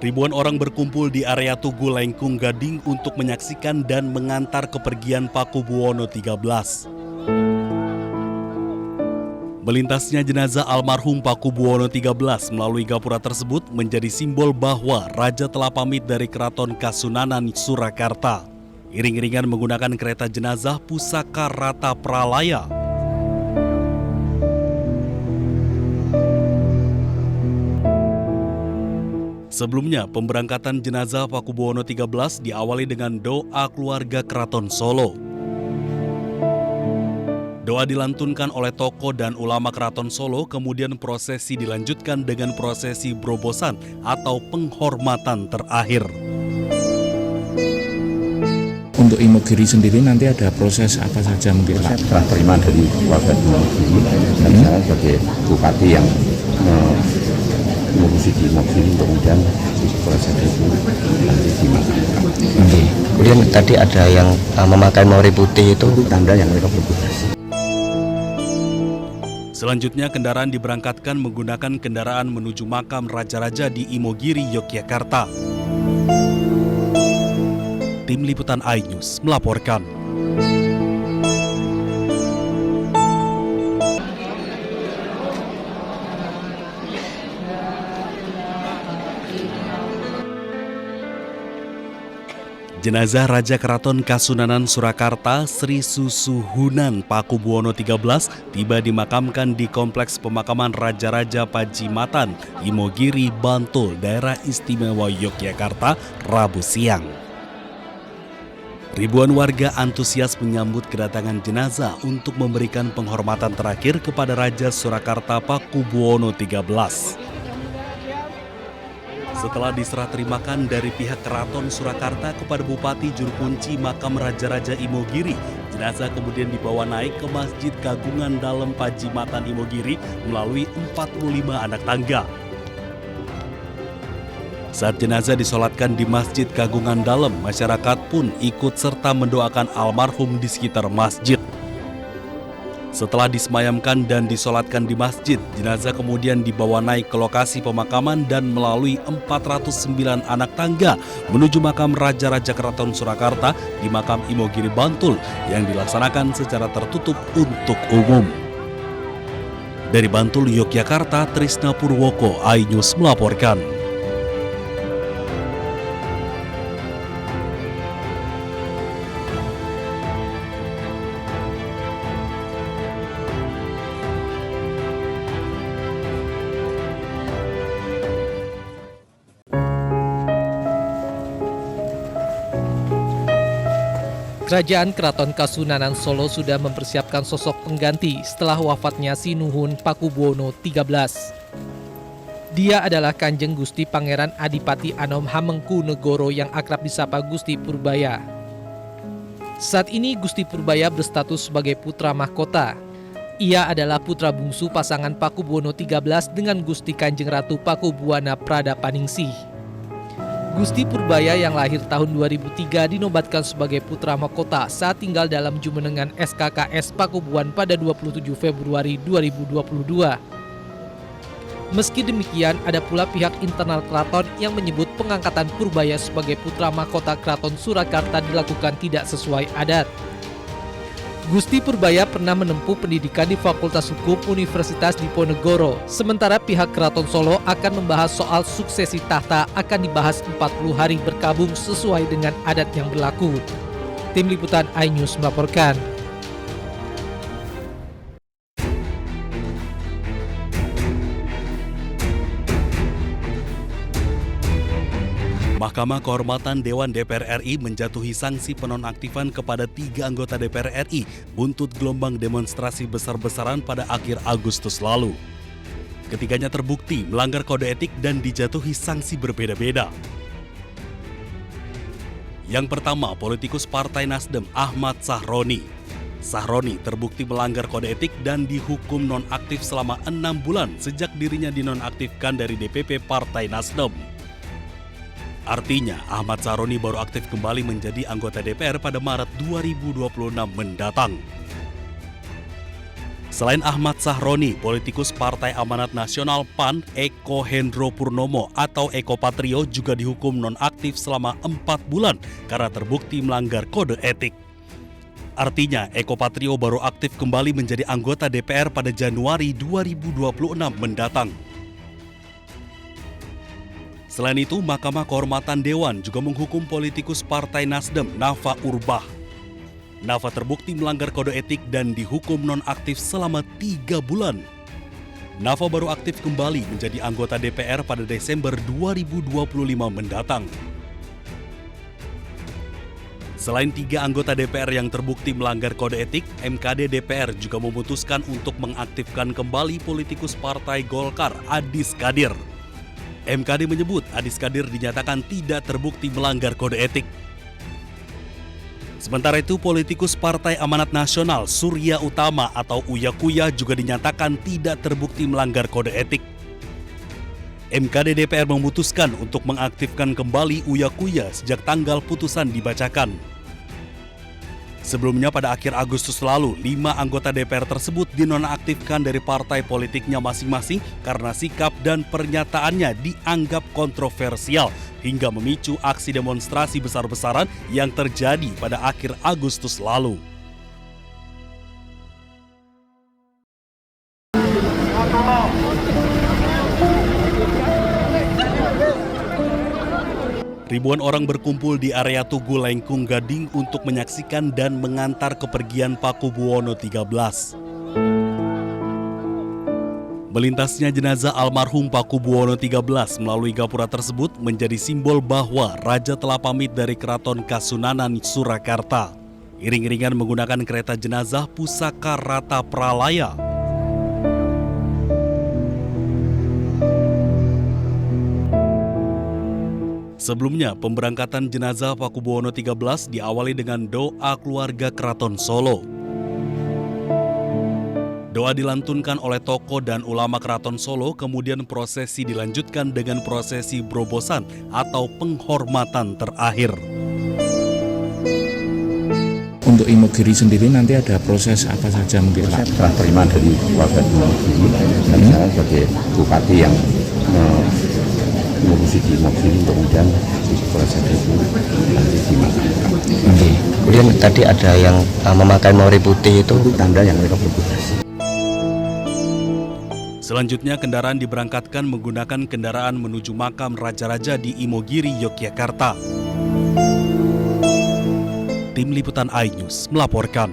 Ribuan orang berkumpul di area Tugu Lengkung Gading untuk menyaksikan dan mengantar kepergian Pakubuwono XIII. Melintasnya jenazah almarhum Pakubuwono XIII melalui gapura tersebut menjadi simbol bahwa Raja telah pamit dari Keraton Kasunanan Surakarta. Iring-iringan menggunakan kereta jenazah Pusaka Rata Pralaya. Sebelumnya, pemberangkatan jenazah Pakubuwono XIII diawali dengan doa keluarga Keraton Solo. Doa dilantunkan oleh tokoh dan ulama Keraton Solo, kemudian prosesi dilanjutkan dengan prosesi berobosan atau penghormatan terakhir. Untuk Imogiri sendiri nanti ada proses apa saja mungkin Pak? Setelah terima dari warga Imogiri dan saya sebagai bupati yang mengurusi di Imogiri, kemudian proses itu nanti dimakamkan. Kemudian tadi ada yang memakai mori putih itu tanda yang mereka bertugas. Selanjutnya kendaraan diberangkatkan menggunakan kendaraan menuju makam Raja-Raja di Imogiri, Yogyakarta. Tim Liputan iNews melaporkan. Jenazah Raja Keraton Kasunanan Surakarta Sri Susuhunan Pakubuwono XIII tiba dimakamkan di Kompleks Pemakaman Raja-Raja Pajimatan, Imogiri, Bantul, Daerah Istimewa Yogyakarta, Rabu siang. Ribuan warga antusias menyambut kedatangan jenazah untuk memberikan penghormatan terakhir kepada Raja Surakarta Pakubuwono XIII. Setelah diserah terimakan dari pihak Keraton Surakarta kepada Bupati Juru Kunci Makam Raja-Raja Imogiri, jenazah kemudian dibawa naik ke Masjid Kagungan Dalem Pajimatan Imogiri melalui 45 anak tangga. Saat jenazah disolatkan di Masjid Kagungan Dalem, masyarakat pun ikut serta mendoakan almarhum di sekitar masjid. Setelah disemayamkan dan disolatkan di masjid, jenazah kemudian dibawa naik ke lokasi pemakaman dan melalui 409 anak tangga menuju makam Raja-Raja Keraton Surakarta di makam Imogiri Bantul yang dilaksanakan secara tertutup untuk umum. Dari Bantul, Yogyakarta, Trisna Purwoko, iNews melaporkan. Kerajaan Keraton Kasunanan Solo sudah mempersiapkan sosok pengganti setelah wafatnya Sinuhun Pakubuwono XIII. Dia adalah Kanjeng Gusti Pangeran Adipati Anom Hamengkunegoro yang akrab disapa Gusti Purbaya. Saat ini Gusti Purbaya berstatus sebagai putra mahkota. Ia adalah putra bungsu pasangan Pakubuwono XIII dengan Gusti Kanjeng Ratu Pakubuwana Pradapaningsih. Gusti Purbaya yang lahir tahun 2003 dinobatkan sebagai putra mahkota saat tinggal dalam Jumenengan SKKS Pakubuan pada 27 Februari 2022. Meski demikian, ada pula pihak internal keraton yang menyebut pengangkatan Purbaya sebagai putra mahkota Keraton Surakarta dilakukan tidak sesuai adat. Gusti Purbaya pernah menempuh pendidikan di Fakultas Hukum Universitas Diponegoro. Sementara pihak Keraton Solo akan membahas soal suksesi tahta akan dibahas 40 hari berkabung sesuai dengan adat yang berlaku. Tim Liputan iNews melaporkan. Mahkamah Kehormatan Dewan DPR RI menjatuhi sanksi penonaktifan kepada 3 anggota DPR RI buntut gelombang demonstrasi besar-besaran pada akhir Agustus lalu. Ketiganya terbukti melanggar kode etik dan dijatuhi sanksi berbeda-beda. Yang pertama, politikus Partai Nasdem Ahmad Sahroni. Sahroni terbukti melanggar kode etik dan dihukum nonaktif selama 6 bulan sejak dirinya dinonaktifkan dari DPP Partai Nasdem. Artinya, Ahmad Sahroni baru aktif kembali menjadi anggota DPR pada Maret 2026 mendatang. Selain Ahmad Sahroni, politikus Partai Amanat Nasional PAN Eko Hendro Purnomo atau Eko Patrio juga dihukum nonaktif selama 4 bulan karena terbukti melanggar kode etik. Artinya, Eko Patrio baru aktif kembali menjadi anggota DPR pada Januari 2026 mendatang. Selain itu, Mahkamah Kehormatan Dewan juga menghukum politikus Partai Nasdem Nafa Urbah. Nafa terbukti melanggar kode etik dan dihukum nonaktif selama 3 bulan. Nafa baru aktif kembali menjadi anggota DPR pada Desember 2025 mendatang. Selain 3 anggota DPR yang terbukti melanggar kode etik, MKD DPR juga memutuskan untuk mengaktifkan kembali politikus Partai Golkar Adis Kadir. MKD menyebut Adis Kadir dinyatakan tidak terbukti melanggar kode etik. Sementara itu, politikus Partai Amanat Nasional Surya Utama atau Uya Kuya juga dinyatakan tidak terbukti melanggar kode etik. MKD DPR memutuskan untuk mengaktifkan kembali Uya Kuya sejak tanggal putusan dibacakan. Sebelumnya pada akhir Agustus lalu, 5 anggota DPR tersebut dinonaktifkan dari partai politiknya masing-masing karena sikap dan pernyataannya dianggap kontroversial hingga memicu aksi demonstrasi besar-besaran yang terjadi pada akhir Agustus lalu. Ribuan orang berkumpul di area Tugu Lengkung Gading untuk menyaksikan dan mengantar kepergian Pakubuwono XIII. Melintasnya jenazah almarhum Pakubuwono XIII melalui gapura tersebut menjadi simbol bahwa Raja telah pamit dari Keraton Kasunanan Surakarta. Iring-iringan menggunakan kereta jenazah Pusaka Rata Pralaya. Sebelumnya, pemberangkatan jenazah Pakubuwono XIII diawali dengan doa keluarga Keraton Solo. Doa dilantunkan oleh tokoh dan ulama Keraton Solo, kemudian prosesi dilanjutkan dengan prosesi berobosan atau penghormatan terakhir. Untuk Imogiri sendiri nanti ada proses apa saja mungkin Pak? Setelah terima dari keluarga Imogiri, dan saya sebagai bupati yang mengurusi di Imogiri, kemudian proses itu nanti dimakamkan. Kemudian tadi ada yang memakai mori putih itu Tanda yang mereka bertugas. Selanjutnya, kendaraan diberangkatkan menggunakan kendaraan menuju makam Raja-Raja di Imogiri, Yogyakarta. Tim Liputan iNews melaporkan.